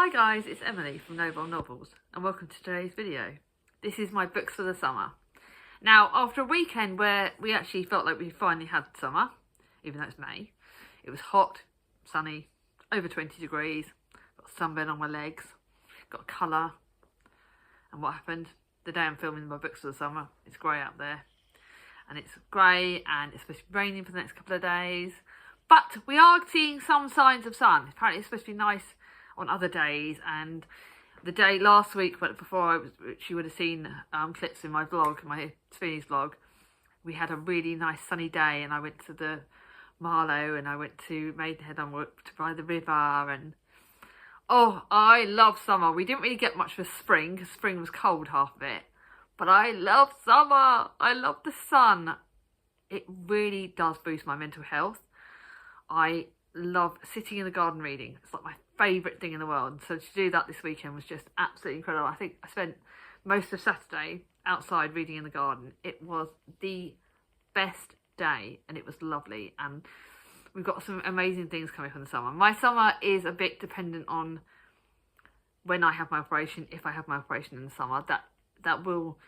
Hi guys, it's Emily from Noble Novels and welcome to today's video. This is my books for the summer. Now, after a weekend where we actually felt like we finally had summer, even though it's May, it was hot, sunny, over 20 degrees, got sunburn on my legs, got colour, and what happened? The day I'm filming my books for the summer, it's grey out there, and it's grey and it's supposed to be raining for the next couple of days, but we are seeing some signs of sun. Apparently it's supposed to be nice on other days, and the day last week, but which you would have seen clips in my vlog, my Sweeney's vlog, we had a really nice sunny day, and I went to the Marlow and I went to Maidenhead to by the river, and oh, I love summer. We didn't really get much for spring because spring was cold, half of it, but I love summer. I love the sun. It really does boost my mental health. I love sitting in the garden reading. It's like my favourite thing in the world. So to do that this weekend was just absolutely incredible. I think I spent most of Saturday outside reading in the garden. It was the best day and it was lovely, and we've got some amazing things coming from the summer. My summer is a bit dependent on when I have my operation. If I have my operation in the summer, that will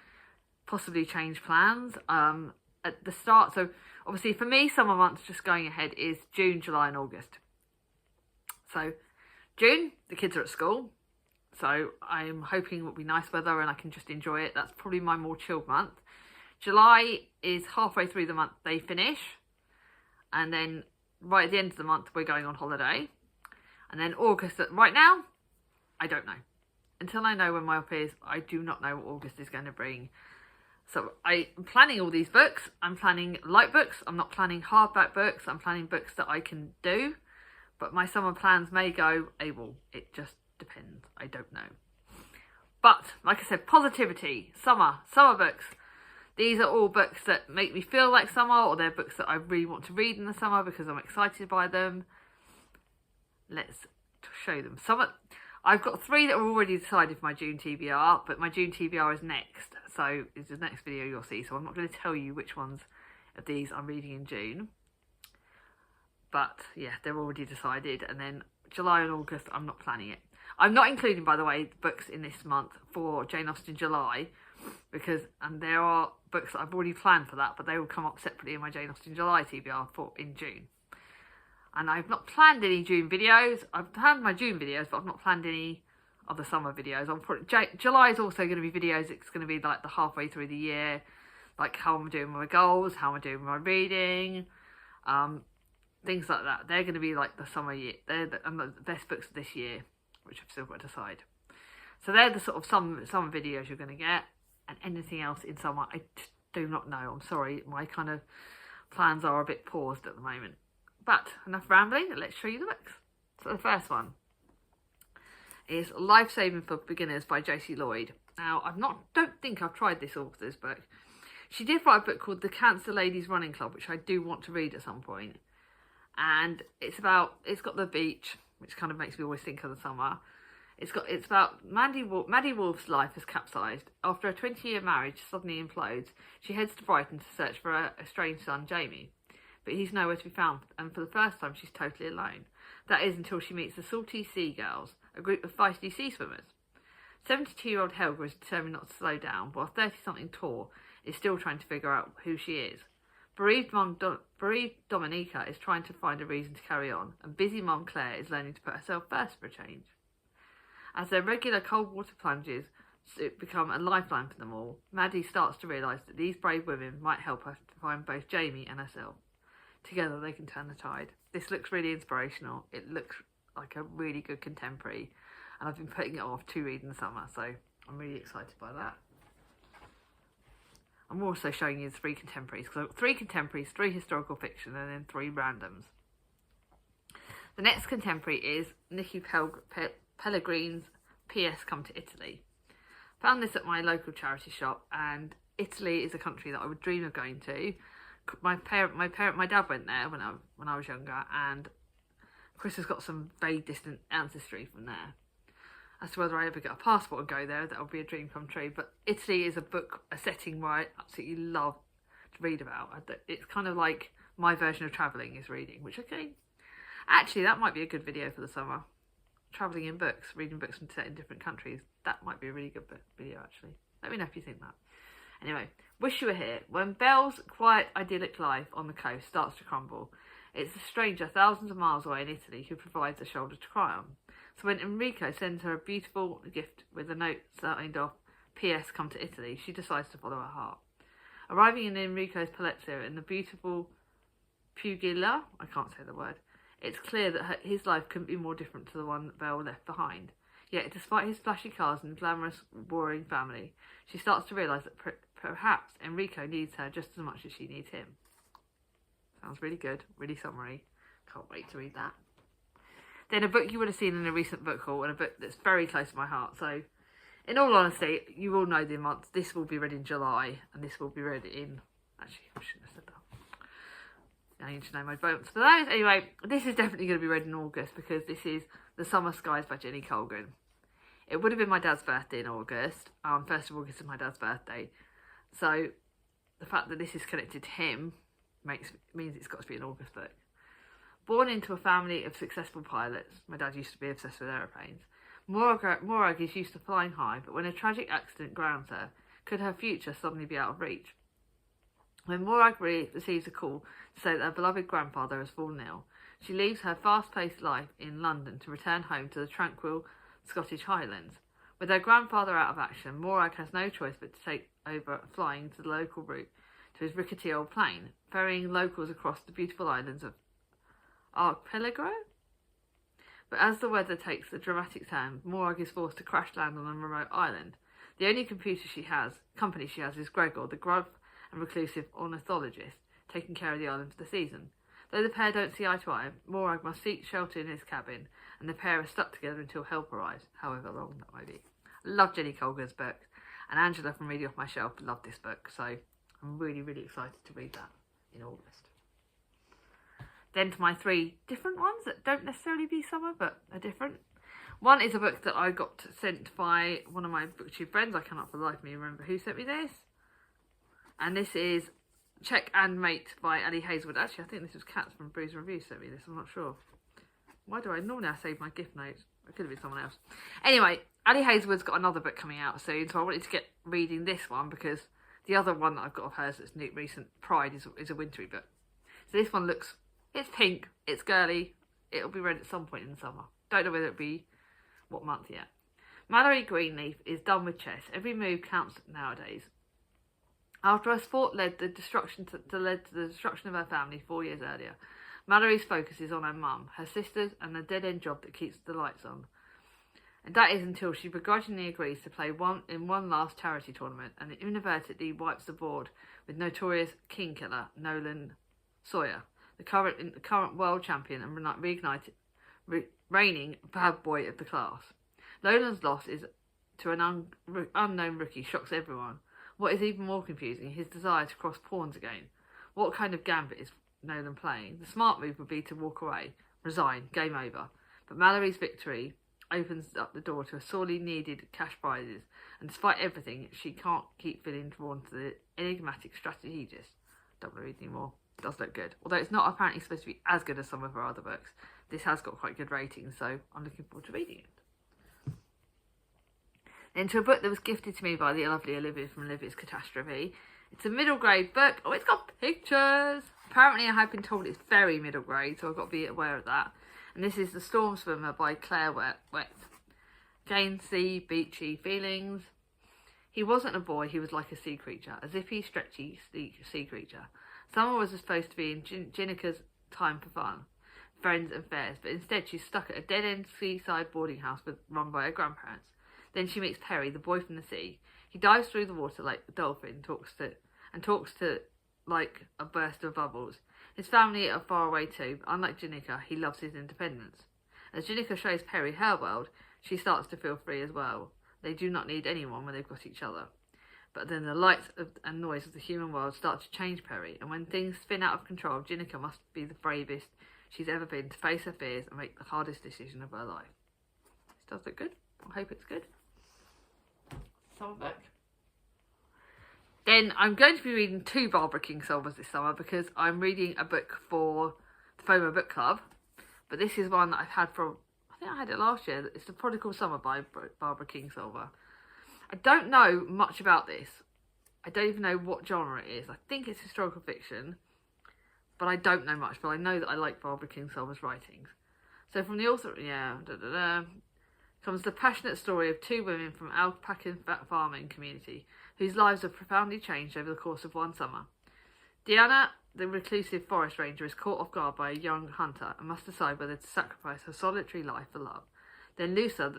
possibly change plans at the start. So obviously for me, summer months just going ahead is June, July and August. So June, the kids are at school, so I'm hoping it will be nice weather and I can just enjoy it. That's probably my more chilled month. July is halfway through the month, they finish, and then right at the end of the month we're going on holiday. And then August, right now, I don't know. Until I know when my op is, I do not know what August is going to bring. So I'm planning all these books. I'm planning light books. I'm not planning hardback books. I'm planning books that I can do. But my summer plans may go AWOL. It just depends. I don't know. But like I said, positivity, summer books. These are all books that make me feel like summer, or they're books that I really want to read in the summer because I'm excited by them. Let's show them. I've got 3 that are already decided for my June TBR, but my June TBR is next. So it's the next video you'll see. So I'm not going to tell you which ones of these I'm reading in June. But yeah, they're already decided. And then July and August, I'm not planning it. I'm not including, by the way, books in this month for Jane Austen July, and there are books that I've already planned for that, but they will come up separately in my Jane Austen July TBR in June. And I've not planned any June videos. I've planned my June videos, but I've not planned any other summer videos. July is also going to be videos. It's going to be like the halfway through the year, like how I'm doing with my goals, how I'm doing with my reading, things like that. They're going to be like the summer year. They're the best books of this year, which I've still got to decide. So they're the sort of summer videos you're going to get. And anything else in summer, I do not know. I'm sorry, my kind of plans are a bit paused at the moment. But enough rambling, let's show you the books. So the first one is Life Saving for Beginners by Josie Lloyd. Now, don't think I've tried this author's book. She did write a book called The Cancer Ladies Running Club, which I do want to read at some point. And it's got the beach, which kind of makes me always think of the summer. It's about Maddie Wolf's life has capsized. After a 20-year marriage suddenly implodes, she heads to Brighton to search for her estranged son, Jamie. But he's nowhere to be found, and for the first time she's totally alone. That is until she meets the Salty Sea Girls, a group of feisty sea swimmers. 72-year-old Helga is determined not to slow down, while 30-something Tor is still trying to figure out who she is. Bereaved Dominica is trying to find a reason to carry on, and busy mum Claire is learning to put herself first for a change. As their regular cold water plunges become a lifeline for them all, Maddie starts to realise that these brave women might help her to find both Jamie and herself. Together they can turn the tide. This looks really inspirational. It looks like a really good contemporary, and I've been putting it off to read in the summer, so I'm really excited by that. I'm also showing you the 3 contemporaries, because I've got 3 contemporaries, 3 historical fiction, and then 3 randoms. The next contemporary is Nikki Pellegrin's P.S. Come to Italy. Found this at my local charity shop, and Italy is a country that I would dream of going to. My dad went there when I was younger, and Chris has got some very distant ancestry from there. As to whether I ever get a passport and go there, that would be a dream come true. But Italy is a setting where I absolutely love to read about. It's kind of like my version of travelling is reading, which, okay, actually that might be a good video for the summer. travelling in books, reading books from set in different countries. That might be a really good video, actually. Let me know if you think that. Anyway, Wish You Were Here. When Belle's quiet, idyllic life on the coast starts to crumble, it's a stranger thousands of miles away in Italy who provides a shoulder to cry on. So when Enrico sends her a beautiful gift with a note signed off, P.S. Come to Italy, she decides to follow her heart. Arriving in Enrico's palazzo in the beautiful Pugilla, I can't say the word, it's clear that his life couldn't be more different to the one that Belle left behind. Yet, despite his flashy cars and glamorous, boring family, she starts to realise that perhaps Enrico needs her just as much as she needs him. Sounds really good, really summary. Can't wait to read that. Then a book you would have seen in a recent book haul, and a book that's very close to my heart. So, in all honesty, you all know the month. This will be read in July, and this will be read in... Actually, I shouldn't have said that. I need to know my votes for those. Anyway, this is definitely going to be read in August, because this is The Summer Skies by Jenny Colgan. It would have been my dad's birthday in August. 1st of August is my dad's birthday. So, the fact that this is connected to him means it's got to be an August book. Born into a family of successful pilots, my dad used to be obsessed with aeroplanes, Morag is used to flying high, but when a tragic accident grounds her, could her future suddenly be out of reach? When Morag receives a call to say that her beloved grandfather has fallen ill, she leaves her fast-paced life in London to return home to the tranquil Scottish Highlands. With her grandfather out of action, Morag has no choice but to take over flying to the local route to his rickety old plane, ferrying locals across the beautiful islands of Archipelago. But as the weather takes a dramatic turn, Morag is forced to crash land on a remote island. The only company she has is Gregor, the gruff and reclusive ornithologist, taking care of the island for the season. Though the pair don't see eye to eye, Morag must seek shelter in his cabin, and the pair are stuck together until help arrives, however long that may be. I love Jenny Colgan's books, and Angela from Reading Off My Shelf loved this book, so I'm really, really excited to read that in August. Then to my 3 different ones that don't necessarily be summer, but are different. One is a book that I got sent by one of my booktube friends. I cannot for the life of me remember who sent me this. And this is Check and Mate by Ali Hazelwood. Actually, I think this was Kat from Bruce Review sent me this. I'm not sure. Why do I normally save my gift notes? It could have been someone else. Anyway, Ali Hazelwood's got another book coming out soon, so I wanted to get reading this one because the other one that I've got of hers that's recent, Pride, is a wintry book. So this one looks... It's pink, it's girly, it'll be read at some point in the summer. Don't know whether it'll be what month yet. Mallory Greenleaf is done with chess. Every move counts nowadays. After her sport led to the destruction of her family 4 years earlier, Mallory's focus is on her mum, her sisters, and the dead-end job that keeps the lights on. And that is until she begrudgingly agrees to play in one last charity tournament and inadvertently wipes the board with notorious king killer Nolan Sawyer, the current world champion and reigning bad boy of the class. Nolan's loss is to an unknown rookie shocks everyone. What is even more confusing, his desire to cross pawns again. What kind of gambit is Nolan playing? The smart move would be to walk away, resign, game over. But Mallory's victory opens up the door to a sorely needed cash prizes, and despite everything, she can't keep feeling drawn to the enigmatic strategist. Don't want to read anymore. It does look good. Although it's not apparently supposed to be as good as some of her other books. This has got quite good ratings, so I'm looking forward to reading it. Then to a book that was gifted to me by the lovely Olivia from Olivia's Catastrophe. It's a middle grade book. Oh, it's got pictures. Apparently I have been told it's very middle grade, so I've got to be aware of that. And this is The Storm Swimmer by Claire Wet. Jane C. Beachy feelings. He wasn't a boy, he was like a sea creature, a zippy, stretchy sea creature. Summer was supposed to be in Jenica's time for fun, friends and fairs, but instead she's stuck at a dead-end seaside boarding house run by her grandparents. Then she meets Perry, the boy from the sea. He dives through the water like a dolphin, talks to like a burst of bubbles. His family are far away too, but unlike Jenica, he loves his independence. As Jenica shows Perry her world, she starts to feel free as well. They do not need anyone when they've got each other. But then the lights and noise of the human world start to change Perry, and when things spin out of control, Jenica must be the bravest she's ever been to face her fears and make the hardest decision of her life. This does look good. I hope it's good. Summer book. Then I'm going to be reading 2 Barbara Kingsolvers this summer because I'm reading a book for the FOMO Book Club. But this is one that I've had for, I think I had it last year. It's The Prodigal Summer by Barbara Kingsolver. I don't know much about this. I don't even know what genre it is. I think it's historical fiction, but I don't know much. But I know that I like Barbara Kingsolver's writings. So from the author, comes the passionate story of two women from alpaca farming community whose lives are profoundly changed over the course of one summer. Diana, the reclusive forest ranger, is caught off guard by a young hunter and must decide whether to sacrifice her solitary life for love. Then Lusa,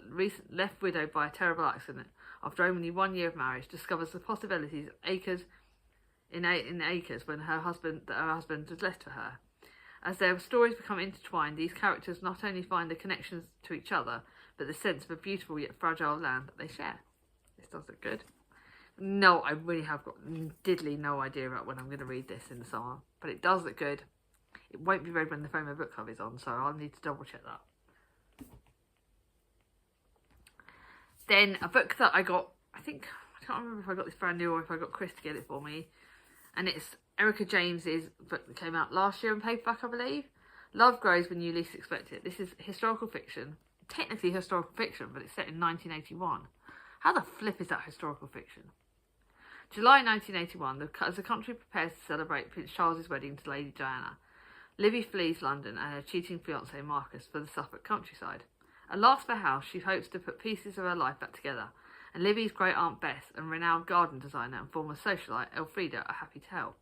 left widowed by a terrible accident after only 1 year of marriage, discovers the possibilities of acres when her husband was left for her. As their stories become intertwined, these characters not only find the connections to each other, but the sense of a beautiful yet fragile land that they share. This does look good. No, I really have got diddly no idea about when I'm going to read this in the summer, but it does look good. It won't be read when the FOMO book club is on, so I'll need to double check that. Then a book that I got, I can't remember if I got this brand new or if I got Chris to get it for me, and it's Erica James's book that came out last year in paperback, I believe. Love Grows When You Least Expect It. This is historical fiction, technically historical fiction, but it's set in 1981. How the flip is that historical fiction? July 1981, as the country prepares to celebrate Prince Charles's wedding to Lady Diana, Livy flees London and her cheating fiancé Marcus for the Suffolk countryside. At last for house, she hopes to put pieces of her life back together, and Livy's great aunt Bess and renowned garden designer and former socialite Elfrida are happy to help.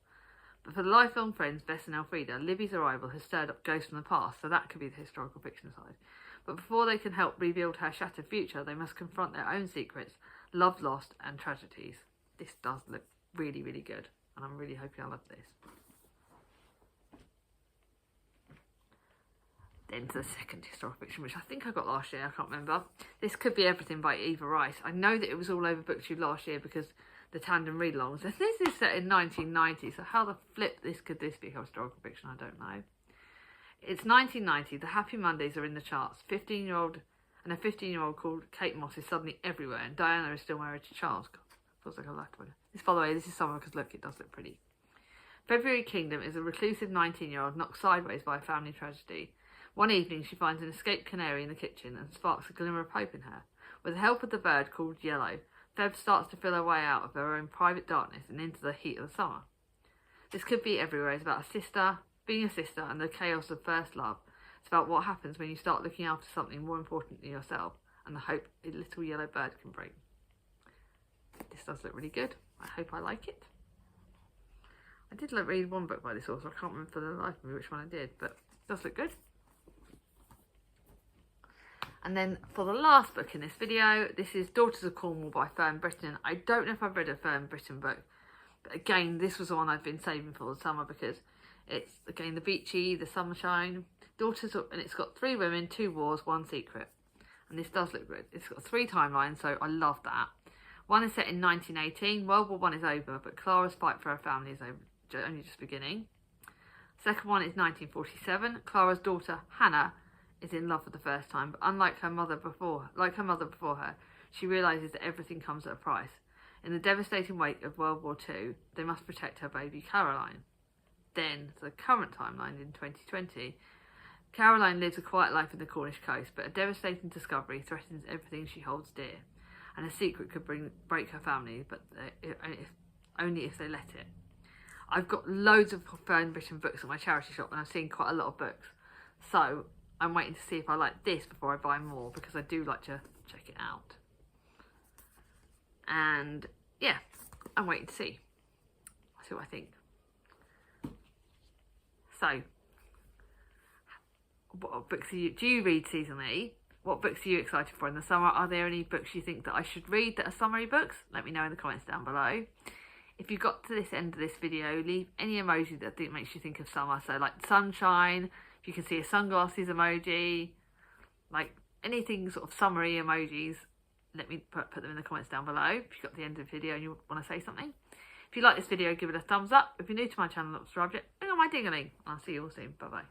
But for the lifelong friends Bess and Elfrida, Livy's arrival has stirred up ghosts from the past, so that could be the historical fiction side. But before they can help rebuild her shattered future, they must confront their own secrets, love lost, and tragedies. This does look really, really good, and I'm really hoping I love this. Then to the second historical fiction, which I think I got last year, I can't remember. This Could Be Everything by Eva Rice. I know that it was all over BookTube last year because the tandem read-alongs. And this is set in 1990, so how the flip could this be historical fiction, I don't know. It's 1990, the Happy Mondays are in the charts. A 15-year-old called Kate Moss is suddenly everywhere, and Diana is still married to Charles. God, feels like a lifetime. By the way, this is summer because look, it does look pretty. February Kingdom is a reclusive 19-year-old knocked sideways by a family tragedy. One evening, she finds an escaped canary in the kitchen and sparks a glimmer of hope in her. With the help of the bird called Yellow, Feb starts to feel her way out of her own private darkness and into the heat of the summer. This Could Be Everywhere is about being a sister and the chaos of first love. It's about what happens when you start looking after something more important than yourself and the hope a little yellow bird can bring. This does look really good. I hope I like it. I did read one book by this author. I can't remember for the life of me which one I did, but it does look good. And then for the last book in this video, this is Daughters of Cornwall by Fern Britton. I don't know if I've read a Fern Britton book, but again, this was the one I've been saving for the summer because it's, again, the beachy, the sunshine, and it's got 3 women, 2 wars, 1 secret. And this does look good. It's got 3 timelines, so I love that. One is set in 1918. World War I is over, but Clara's fight for her family is only just beginning. Second one is 1947. Clara's daughter, Hannah, is in love for the first time, but unlike her mother before her, she realises that everything comes at a price. In the devastating wake of World War II, they must protect her baby Caroline. Then, to the current timeline in 2020, Caroline lives a quiet life in the Cornish coast, but a devastating discovery threatens everything she holds dear, and a secret could break her family, but only if they let it. I've got loads of Fern Britton books at my charity shop, and I've seen quite a lot of books, so I'm waiting to see if I like this before I buy more, because I do like to check it out. And yeah, I'm waiting to see. I'll see what I think. So, what books do you read seasonally? What books are you excited for in the summer? Are there any books you think that I should read that are summary books? Let me know in the comments down below. If you got to this end of this video, leave any emoji that makes you think of summer. So like sunshine, if you can see a sunglasses emoji, like anything sort of summery emojis, let me put them in the comments down below if you got to the end of the video and you want to say something. If you like this video, give it a thumbs up. If you're new to my channel, not subscribed yet, bring on my ding-a-ling. I'll see you all soon. Bye-bye.